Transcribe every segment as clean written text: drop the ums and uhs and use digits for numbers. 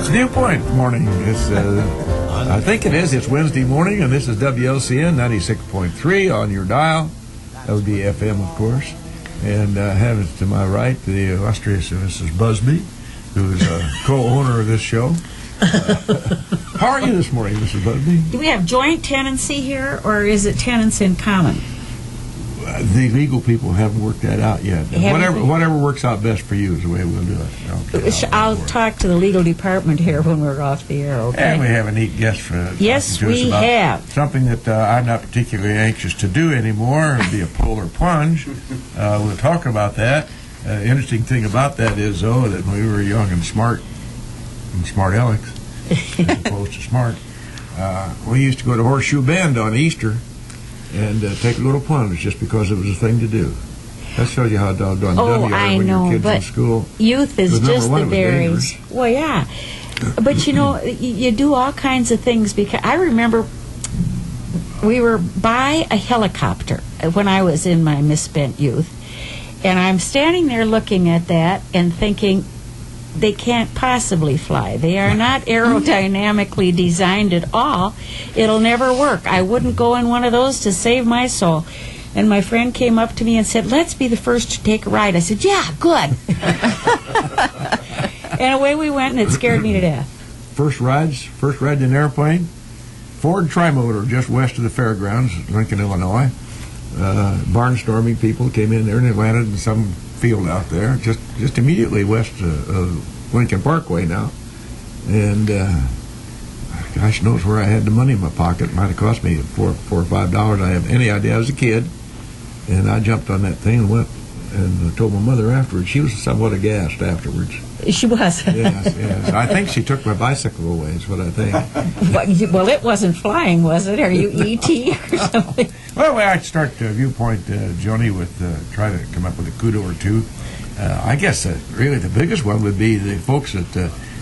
It's Viewpoint morning. It's, I think it is. It's Wednesday morning, and this is WLCN 96.3 on your dial. That would be FM, of course. And having to my right, the illustrious Mrs. Busby, who is a co-owner of this show. How are you this morning, Mrs. Busby? Do we have joint tenancy here, or is it tenants in common? The legal people haven't worked that out yet. Whatever works out best for you is the way we'll do it. I'll talk to the legal department here when we're off the air, okay? And we have a neat guest for yes, we have. Something that I'm not particularly anxious to do anymore. It would be a polar plunge. We'll talk about that. Interesting thing about that is, though, that when we were young and smart Alex, as opposed to smart, we used to go to Horseshoe Bend on Easter and take a little plunge just because it was a thing to do. That shows you how doggone dumb you are when your kids in school. Youth is just the berries. Well, yeah. But, you know, you do all kinds of things. Because I remember we were by a helicopter when I was in my misspent youth. And I'm standing there looking at that and thinking, they can't possibly fly. They are not aerodynamically designed at all. It'll never work. I wouldn't go in one of those to save my soul. And my friend came up to me and said, let's be the first to take a ride. I said, yeah, good. And away we went, and it scared me to death. First ride in an airplane, Ford Trimotor just west of the fairgrounds, Lincoln, Illinois. Barnstorming people came in there and they landed in some field out there, just immediately west of Lincoln Parkway now. And gosh knows where I had the money in my pocket. It might have cost me $4 or $5. I have any idea. I was a kid, and I jumped on that thing and went and told my mother afterwards. She was somewhat aghast afterwards. She was. Yes. I think she took my bicycle away, is what I think. Well, it wasn't flying, was it? Are you E.T. or something? Well, I'd start Viewpoint, Joanie, with try to come up with a kudo or two. I guess really the biggest one would be the folks at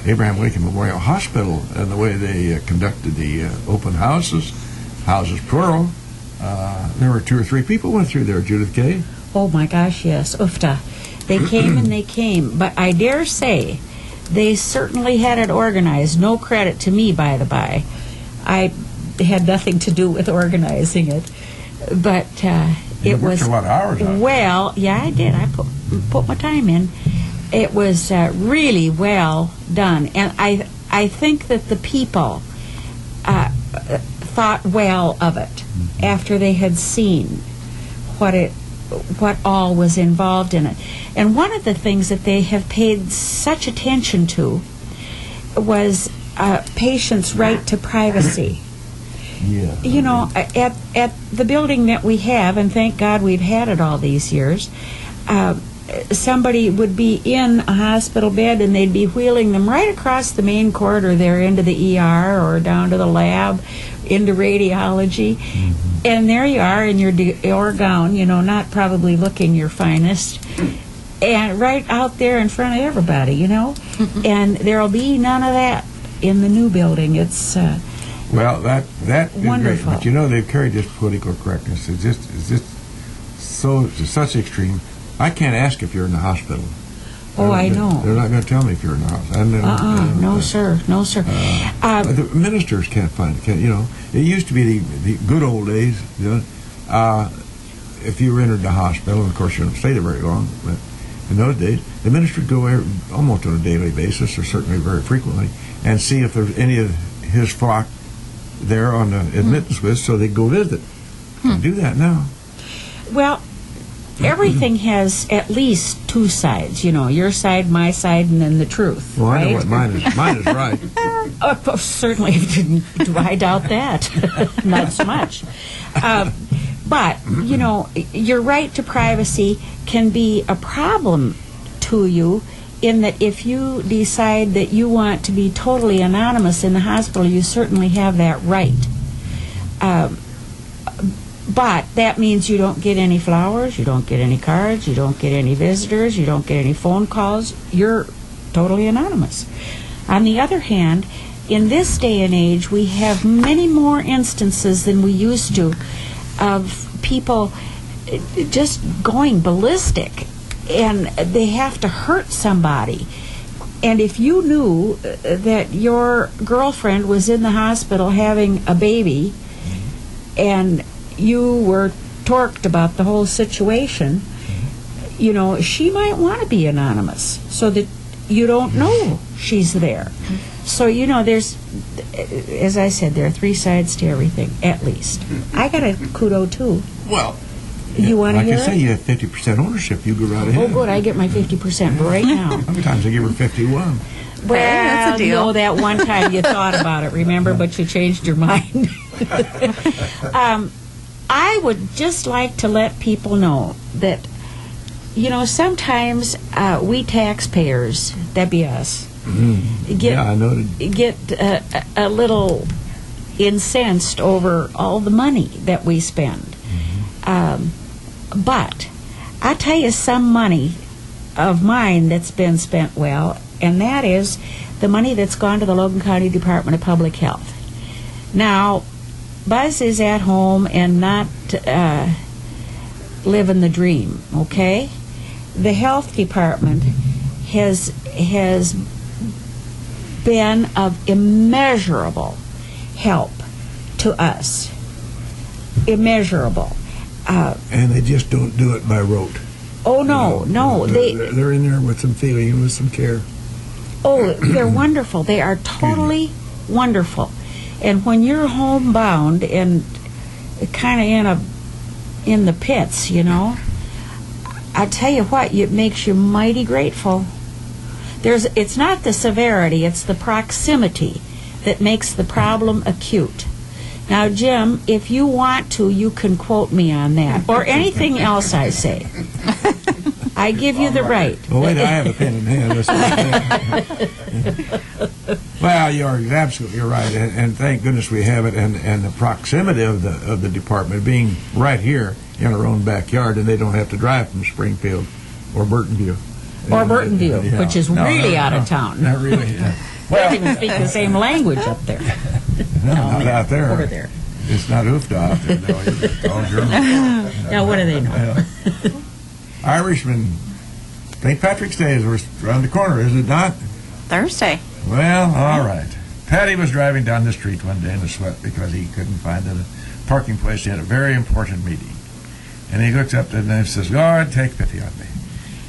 Abraham Lincoln Memorial Hospital and the way they conducted the open houses plural. There were 2 or 3 people went through there, Judith K. Oh my gosh, yes, oofta. They came and they came, but I dare say they certainly had it organized. No credit to me, by the by. I had nothing to do with organizing it, but it was a lot of hours on it. Well, yeah, I did. I put my time in. It was really well done, and I think that the people thought well of it after they had seen what all was involved in it. And one of the things that they have paid such attention to was patients' right to privacy. Yeah. You know, at the building that we have, and thank God we've had it all these years, somebody would be in a hospital bed and they'd be wheeling them right across the main corridor there into the ER or down to the lab, into radiology. Mm-hmm. And there you are in your gown, you know, not probably looking your finest, and right out there in front of everybody, you know. And there'll be none of that in the new building. It's well, that wonderful. Is great. But you know, they've carried this political correctness. It's just so to such extreme. I can't ask if you're in the hospital. I know. They're not going to tell me if you're in the hospital. No, sir. The ministers can't find it. You know, it used to be the good old days. You know, if you were entered the hospital, and of course you don't stay there very long, but in those days, the minister would go almost on a daily basis, or certainly very frequently, and see if there's any of his flock there on the admittance list, so they'd go visit. Do that now. Well, everything has at least 2 sides, you know, your side, my side, and then the truth. Well, right? I know what mine is. Mine is right. Certainly, do I doubt that? Not so much. But, you know, your right to privacy can be a problem to you in that if you decide that you want to be totally anonymous in the hospital, you certainly have that right. But that means you don't get any flowers, you don't get any cards, you don't get any visitors, you don't get any phone calls. You're totally anonymous. On the other hand, in this day and age, we have many more instances than we used to of people just going ballistic, and they have to hurt somebody. And if you knew that your girlfriend was in the hospital having a baby, and you were torqued about the whole situation, you know, she might want to be anonymous so that you don't know she's there. So, you know, there's, as I said, there are three sides to everything, at least. I got a kudo, too. Well, you want to hear like I say, you have 50% ownership. You go right ahead. Oh, good. I get my 50% right now. Sometimes I give her 51. Well, that's a deal. you know, that one time you thought about it, remember, but you changed your mind. I would just like to let people know that, you know, sometimes we taxpayers, that'd be us, get a little incensed over all the money that we spend. But I tell you some money of mine that's been spent well, and that is the money that's gone to the Logan County Department of Public Health. Now, Buzz is at home and not living the dream, okay? The health department has been of immeasurable help to us. Immeasurable. And they just don't do it by rote. Oh, no, You know, no. They're in there with some feeling and with some care. Oh, they're wonderful. They are totally wonderful. And when you're homebound and kind of in the pits, you know, I tell you what, it makes you mighty grateful. It's not the severity, it's the proximity that makes the problem acute. Now, Jim, if you want to, you can quote me on that, or anything else I say. I give you the right. Well, wait, I have a pen in hand. Well, you're absolutely right, and thank goodness we have it, and the proximity of the department being right here in our own backyard, and they don't have to drive from Springfield or Burtonview. Or Burtonview, which is really out of town. Not really. Yeah. They don't even speak the same language up there. No, not out there. Over there. It's not oofed out there. Now, what do they know? Yeah. Irishman, St. Patrick's Day is around the corner, is it not? Thursday. Well, all right. Patty was driving down the street one day in a sweat because he couldn't find a parking place. He had a very important meeting. And he looks up to them and says, "Lord, take pity on me.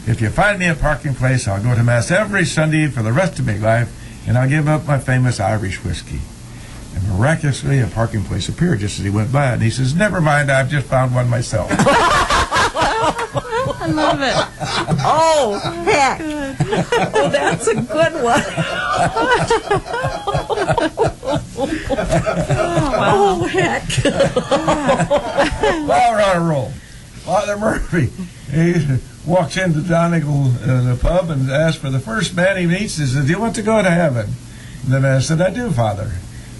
If you find me a parking place, I'll go to Mass every Sunday for the rest of my life, and I'll give up my famous Irish whiskey." And miraculously, a parking place appeared just as he went by, and he says, "Never mind, I've just found one myself." I love it. Oh, heck. Oh, that's a good one. Oh, heck. Well, we're on a roll. Father Murphy, he walks into Donegal, the pub, and asks for the first man he meets. He says, "Do you want to go to heaven?" And the man said, "I do, Father."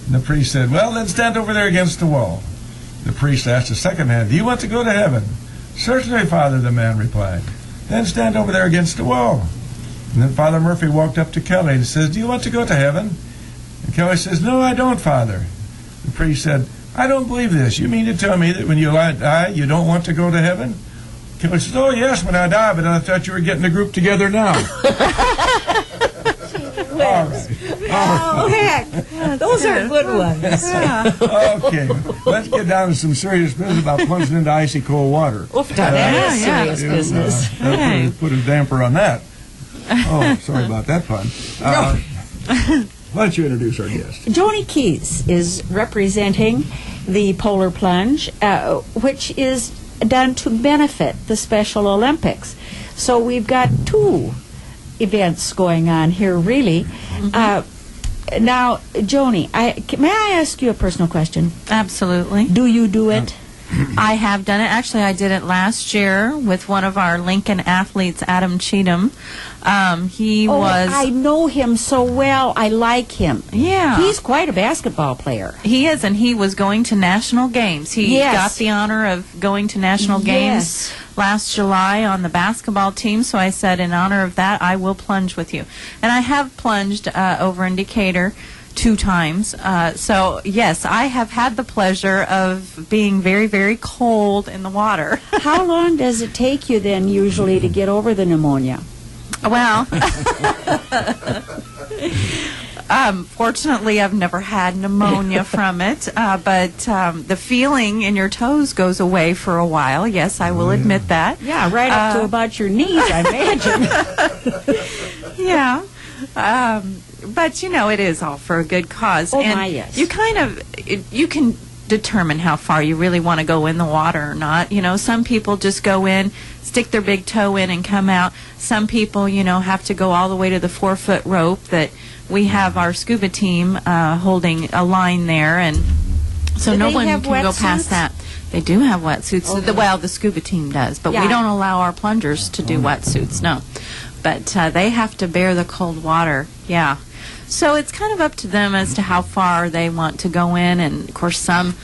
And the priest said, "Well, then stand over there against the wall." The priest asked the second man, "Do you want to go to heaven?" "Certainly, Father," the man replied. "Then stand over there against the wall." And then Father Murphy walked up to Kelly and says, "Do you want to go to heaven?" And Kelly says, "No, I don't, Father." The priest said, "I don't believe this. You mean to tell me that when you die, you don't want to go to heaven?" Kelly says, "Oh, yes, when I die, but I thought you were getting the group together now." All right. Oh, heck. Those are good ones. Yeah. Okay, let's get down to some serious business about plunging into icy cold water. Oof, that is serious business. Put a damper on that. Oh, sorry about that pun. Why don't you introduce our guest? Joanie Keys is representing the Polar Plunge, which is done to benefit the Special Olympics. So we've got two events going on here, really. Now, Joanie, may I ask you a personal question? Absolutely. Do you do it? I have done it. Actually, I did it last year with one of our Lincoln athletes, Adam Cheatham. I know him so well. I like him. Yeah. He's quite a basketball player. He is, and he was going to national games. He Yes. got the honor of going to national games last July on the basketball team, so I said, in honor of that, I will plunge with you. And I have plunged over in Decatur 2 times. So, yes, I have had the pleasure of being very, very cold in the water. How long does it take you then usually to get over the pneumonia? Well, fortunately, I've never had pneumonia from it, but the feeling in your toes goes away for a while. Yes, I will admit that. Yeah, right up to about your knees, I imagine. Yeah. But, it is all for a good cause. Oh, and my, yes. you you can determine how far you really want to go in the water or not. Some people just go in, stick their big toe in and come out. Some people, have to go all the way to the 4-foot rope that we have our scuba team holding a line there, and so no one can go past that. They do have wetsuits. Okay. Well, the scuba team does, but we don't allow our plungers to do wetsuits, no. But they have to bear the cold water, yeah. So it's kind of up to them as to how far they want to go in, and of course some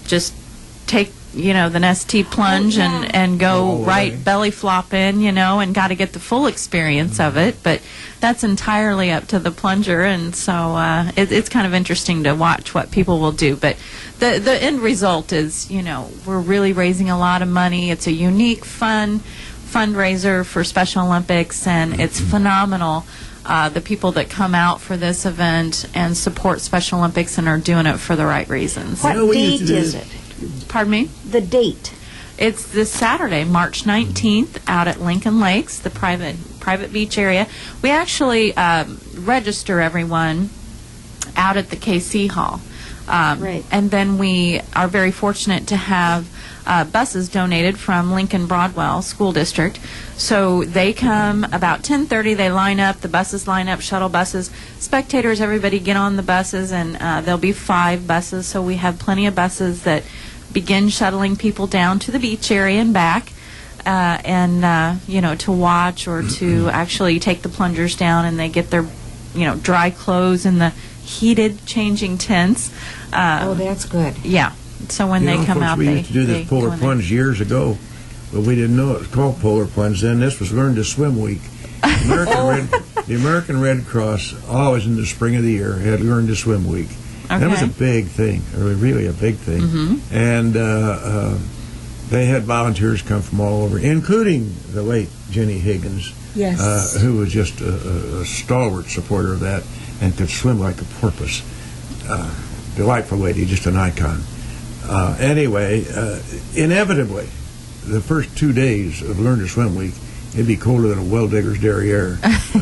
just take the Nestea plunge and go belly flop in, and got to get the full experience of it. But that's entirely up to the plunger, and so it's kind of interesting to watch what people will do. But the end result is, we're really raising a lot of money. It's a unique, fun fundraiser for Special Olympics, and it's phenomenal. The people that come out for this event and support Special Olympics and are doing it for the right reasons. What date is it? Pardon me? The date. It's this Saturday, March 19th, out at Lincoln Lakes, the private beach area. We actually register everyone out at the KC Hall. Right. And then we are very fortunate to have buses donated from Lincoln Broadwell School District. So they come about 10:30, they line up, the buses line up, shuttle buses. Spectators, everybody get on the buses, and there'll be 5 buses, so we have plenty of buses that begin shuttling people down to the beach area and back, to watch or to actually take the plungers down, and they get their, dry clothes in the heated changing tents. That's good. Yeah. So when they come folks, out, we they used to do this polar plunge years ago, but we didn't know it was called polar plunge then. This was Learn to Swim Week. The American Red Cross, always in the spring of the year, had Learn to Swim Week. Okay. That was a big thing, really a big thing. Mm-hmm. And they had volunteers come from all over, including the late Jenny Higgins, Yes. who was just a stalwart supporter of that and could swim like a porpoise. Delightful lady, just an icon. Anyway, inevitably, the first 2 days of Learn to Swim Week, it'd be colder than a well digger's derriere. It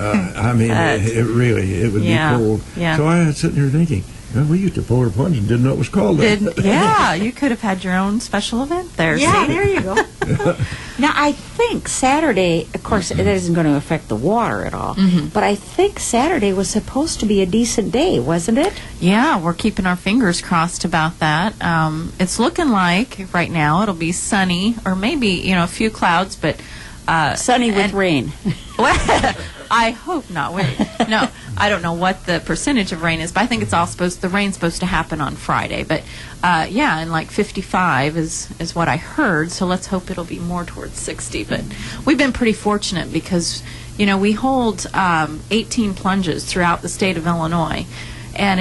would be cold. Yeah. So I was sitting here thinking, well, we used to polar plunge and didn't know it was called that. Yeah, you could have had your own special event there. Yeah, see? there you go. Now, I think Saturday, of course, it isn't going to affect the water at all, but I think Saturday was supposed to be a decent day, wasn't it? Yeah, we're keeping our fingers crossed about that. It's looking like right now it'll be sunny, or maybe, a few clouds, but... Sunny with rain. I hope not. No, I don't know what the percentage of rain is, but I think it's all the rain's supposed to happen on Friday. But and like 55 is what I heard. So let's hope it'll be more towards 60. But we've been pretty fortunate because we hold 18 plunges throughout the state of Illinois. And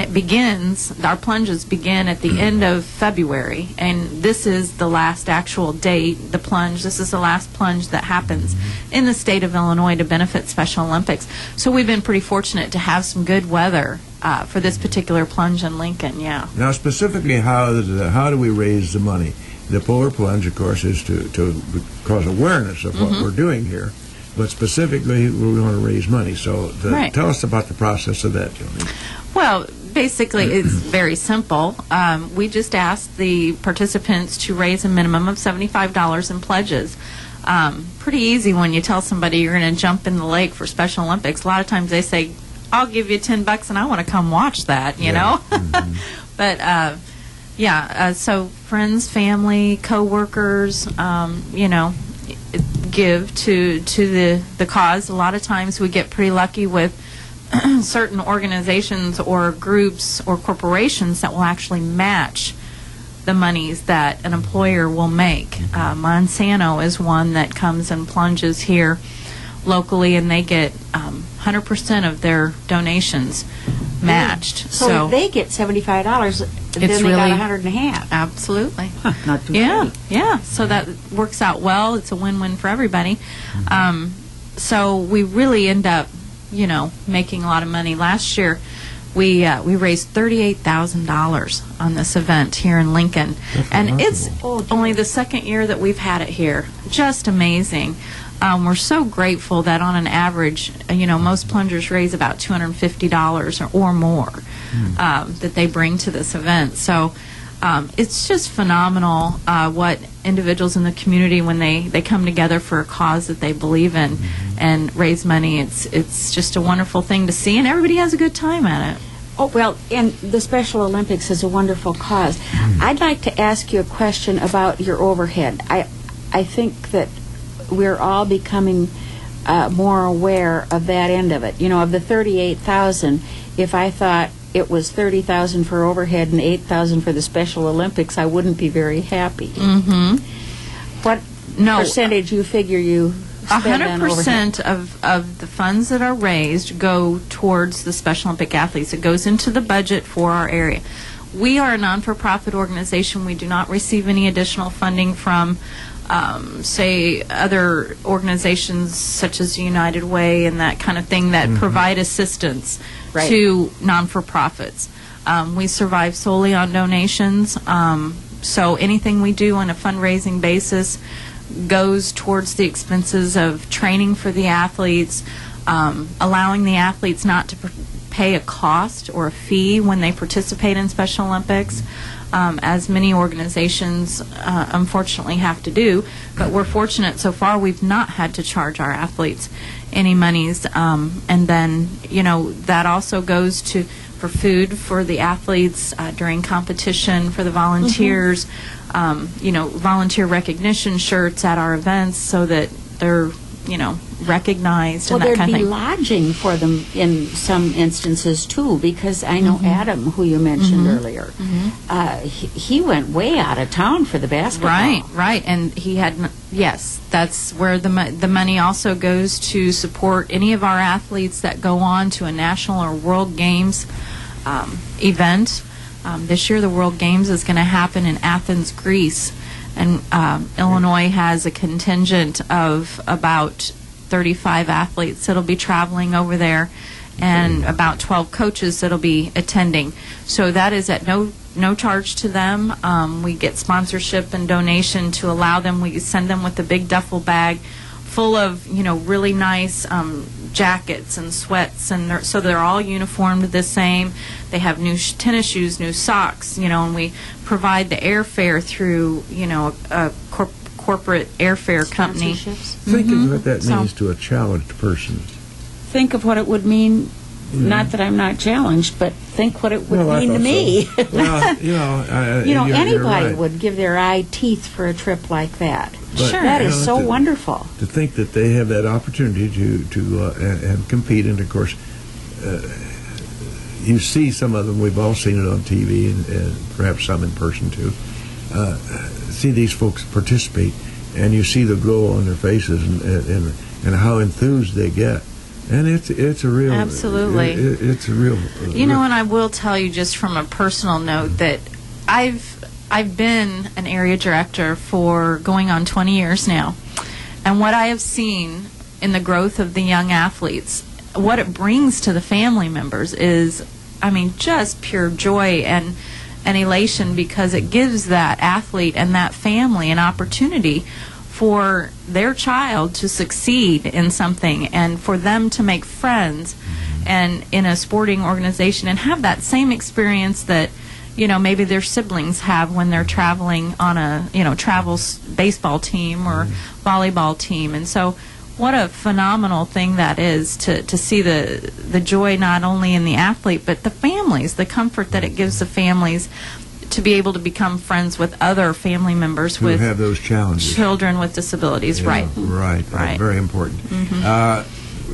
our plunges begin at the end of February, and this is the last actual date, this is the last plunge that happens in the state of Illinois to benefit Special Olympics. So we've been pretty fortunate to have some good weather for this particular plunge in Lincoln, yeah. Now, specifically, how do we raise the money? The polar plunge, of course, is to cause awareness of what we're doing here. But specifically, we want to raise money. So tell us about the process of that, Joanie. Well, basically, it's very simple. We just asked the participants to raise a minimum of $75 in pledges. Pretty easy when you tell somebody you're going to jump in the lake for Special Olympics. A lot of times they say, I'll give you $10 and I want to come watch that, you know? But, so friends, family, co-workers, give to the cause. A lot of times we get pretty lucky with certain organizations or groups or corporations that will actually match the monies that an employer will make. Monsanto is one that comes and plunges here locally, and they get 100% of their donations matched. So if they get $75, then they got 150. Absolutely. Not too bad. Yeah. So that works out well. It's a win-win for everybody. so we really end up, making a lot of money. Last year, we raised $38,000 on this event here in Lincoln, and it's only the second year that we've had it here. Just amazing. We're so grateful that on an average, most plungers raise about $250 or more that they bring to this event. So it's just phenomenal what individuals in the community, when they come together for a cause that they believe in and raise money, it's just a wonderful thing to see, and everybody has a good time at it. Oh, well, and the Special Olympics is a wonderful cause. I'd like to ask you a question about your overhead. I think that we're all becoming more aware of that end of it. Of the $38,000, if I thought it was $30,000 for overhead and $8,000 for the Special Olympics, I wouldn't be very happy. What percentage you figure you spend on overhead? 100% of the funds that are raised go towards the Special Olympic athletes. It goes into the budget for our area. We are a non-for-profit organization. We do not receive any additional funding from say other organizations such as United Way and that kind of thing that provide assistance to non-for-profits. We survive solely on donations, so anything we do on a fundraising basis goes towards the expenses of training for the athletes, allowing the athletes not to pay a cost or a fee when they participate in Special Olympics, as many organizations unfortunately have to do. But we're fortunate so far we've not had to charge our athletes any monies. And then, that also goes for food for the athletes during competition, for the volunteers, volunteer recognition shirts at our events so that they're, recognized and that kind of thing. Well, there'd be lodging for them in some instances, too, because I know Adam, who you mentioned earlier, he went way out of town for the basketball. Right, and he had, yes, that's where the money also goes to support any of our athletes that go on to a national or World Games event. This year the World Games is going to happen in Athens, Greece, and Illinois has a contingent of about 35 athletes that'll be traveling over there, and about 12 coaches that'll be attending. So that is at no charge to them. We get sponsorship and donation to allow them. We send them with a big duffel bag full of really nice jackets and sweats, and so they're all uniformed the same. They have new tennis shoes, new socks, and we provide the airfare through a corporate airfare company. Think of what that means to a challenged person. Think of what it would mean. Not that I'm not challenged, but think what it would mean to me. Well, anybody would give their eye teeth for a trip like that. But, that is so wonderful. To think that they have that opportunity to and compete, and of course, you see some of them. We've all seen it on TV, and perhaps some in person too. See these folks participate, and you see the glow on their faces, and how enthused they get. And it's a real, absolutely, it's a real. And I will tell you just from a personal note that I've been an area director for going on 20 years now, and what I have seen in the growth of the young athletes, what it brings to the family members is, just pure joy and elation, because it gives that athlete and that family an opportunity for their child to succeed in something, and for them to make friends and in a sporting organization and have that same experience that maybe their siblings have when they're traveling on a travel baseball team or volleyball team. And so what a phenomenal thing that is to see the joy not only in the athlete but the families, the comfort that it gives the families to be able to become friends with other family members who have those challenges, children with disabilities. Right. Very important. We're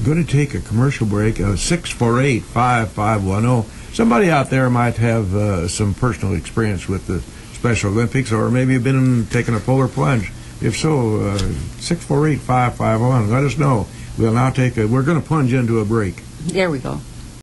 going to take a commercial break. 648-5510. Somebody out there might have some personal experience with the Special Olympics, or maybe you've been taking a polar plunge. If so, 648-5510. Let us know. We'll now we're going to plunge into a break. There we go.